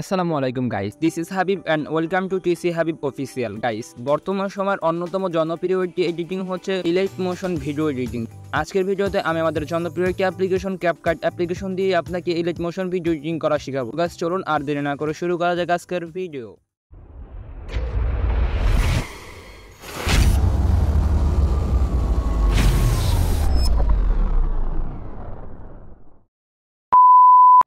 আসসালামু আলাইকুম guys, this is Habib and welcome to TC Habib official. Guys, বর্তমান সময়ের অন্যতম জনপ্রিয় একটি এডিটিং হচ্ছে ইলাইট মোশন ভিডিও এডিটিং। আজকের ভিডিওতে আমি আমাদের জনপ্রিয় একটি অ্যাপ্লিকেশন ক্যাপকাট অ্যাপ্লিকেশন দিয়ে আপনাকে ইলাইট মোশন ভিডিও এডিটিং করা শেখাবো। গাইস, চলুন আর দেরি না করে শুরু করা যাক আজকের ভিডিও।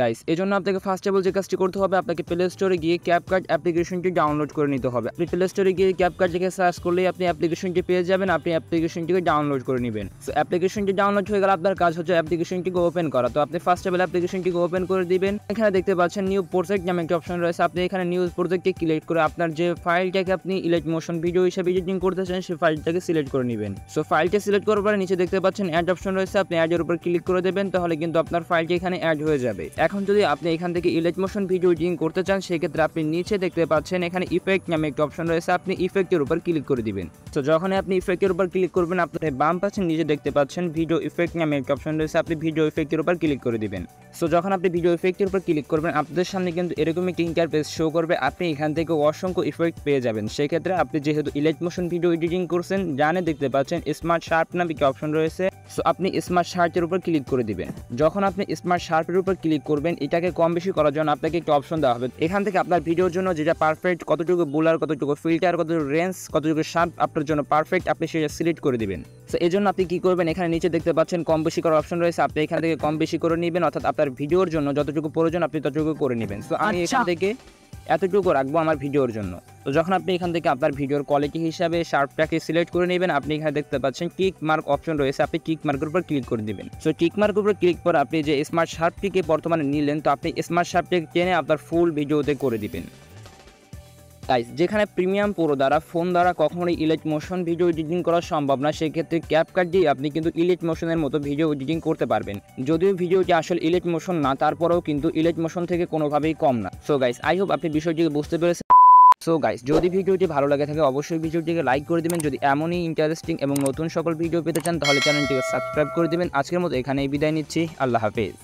গাইস, এজন্য আপনাকে ফার্স্ট অফ অল যে কাজটি করতে হবে, আপনাকে প্লে স্টোরে গিয়ে ক্যাপকাট অ্যাপ্লিকেশনটি ডাউনলোড করে নিতে হবে। আপনি প্লে স্টোরে গিয়ে ক্যাপকাট লিখে সার্চ করলেই আপনি অ্যাপ্লিকেশনটি পেয়ে যাবেন। আপনি অ্যাপ্লিকেশনটিকে ডাউনলোড করে নেবেন। সো অ্যাপ্লিকেশনটি ডাউনলোড হয়ে গেলে আপনার কাজ হচ্ছে অ্যাপ্লিকেশনটিকে ওপেন করা। তো আপনি ফার্স্ট অফ অল অ্যাপ্লিকেশনটিকে ওপেন করে দিবেন। এখানে দেখতে পাচ্ছেন নিউ প্রজেক্ট নামে একটা অপশন রয়েছে। আপনি এখানে নিউ প্রজেক্টে ক্লিক করে আপনার যে ফাইলটাকে আপনি ইলাইট মোশন ভিডিও হিসেবে এডিটিং করতে চান সেই ফাইলটাকে সিলেক্ট করে নেবেন। সো ফাইলটা সিলেক্ট করার পরে নিচে দেখতে পাচ্ছেন অ্যাড অপশন রয়েছে। আপনি অ্যাডের উপর ক্লিক করে দেবেন, তাহলে কিন্তু আপনার ফাইলটি এখানে অ্যাড হয়ে যাবে। এখন যদি আপনি এখান থেকে ইলাইট মোশন ভিডিও এডিটিং করতে চান, সেক্ষেত্রে আপনি নিচে দেখতে পাচ্ছেন এখানে ইফেক্ট নামে একটা অপশন রয়েছে। আপনি ইফেক্টের উপর ক্লিক করে দিবেন। তো যখন আপনি ইফেক্টের উপর ক্লিক করবেন, আপনি বাম পাশে নিচে দেখতে পাচ্ছেন ভিডিও ইফেক্ট নামে একটা অপশন রয়েছে। আপনি ভিডিও ইফেক্টের উপর ক্লিক করে দিবেন। সো যখন আপনি ভিডিও ইফেক্টের উপর ক্লিক করবেন, আপনাদের সামনে কিন্তু এরকম একটি ইন্টারফেস শো করবে। আপনি এখান থেকে অসংখ্য ইফেক্ট পেয়ে যাবেন। সেক্ষেত্রে আপনি যেহেতু ইলাইট মোশন ভিডিও এডিটিং করছেন, জানে দেখতে পাচ্ছেন স্মার্ট শার্প নামে একটা অপশন রয়েছে। সো আপনি স্মার্ট শার্পের উপর ক্লিক করে দিবেন। যখন আপনি স্মার্ট শার্পের উপর ক্লিক করবেন, এটাকে কম বেশি করার জন্য আপনাকে একটা অপশন দেওয়া হবে। এখান থেকে আপনার ভিডিওর জন্য যেটা পারফেক্ট, কতটুকু ব্লার, কতটুকু ফিল্টার, কতটুকু রেঞ্জ, কতটুকু শার্প আপনার জন্য পারফেক্ট, আপনি সেটা সিলেক্ট করে দিবেন। সো এই জন্য আপনি কি করবেন, এখানে নিচে দেখতে পাচ্ছেন কম বেশি করার অপশন রয়েছে। আপনি এখান থেকে কম বেশি করে নেবেন, অর্থাৎ আপনার ভিডিওর জন্য যতটুকু প্রয়োজন আপনি ততটুকু করে নেবেন। সো আমি এখান থেকে এতটুকু রাখবো আমার ভিডিওর জন্য। তো যখন আপনি এখান থেকে আপনার ভিডিওর কোয়ালিটি হিসাবে শার্পটাকে সিলেক্ট করে নেবেন, আপনি এখানে দেখতে পাচ্ছেন টিক মার্ক অপশন রয়েছে। আপনি টিক মার্কের উপর ক্লিক করে দিবেন। সো টিক মার্কের উপর ক্লিক করে আপনি যে স্মার্ট শার্পটিকে বর্তমানে নিলেন, তো আপনি স্মার্ট শার্পটিকে টেনে আপনার ফুল ভিডিওতে করে দিবেন। গাইস, যেখানে প্রিমিয়াম প্রো দ্বারা ফোন দ্বারা কখনোই ইলাইট মোশন ভিডিও এডিটিং করা সম্ভব না, সেক্ষেত্রে ক্যাপকাট দিয়ে আপনি কিন্তু ইলাইট মোশনের মতো ভিডিও এডিটিং করতে পারবেন। যদিও ভিডিওটি আসলে ইলাইট মোশন না, তারপরেও কিন্তু ইলাইট মোশন থেকে কোনোভাবেই কম না। সো গাইস, আই হোপ আপনি বিষয়টিকে বুঝতে পেরেছেন। সো গাইস, যদি ভিডিওটি ভালো লাগে থাকে অবশ্যই ভিডিওটিকে লাইক করে দিবেন। যদি এমনই ইন্টারেস্টিং এবং নতুন সকল ভিডিও পেতে চান, তাহলে চ্যানেলটিকে সাবস্ক্রাইব করে দিবেন। আজকের মতো এখানেই বিদায় নিচ্ছি। আল্লাহ হাফেজ।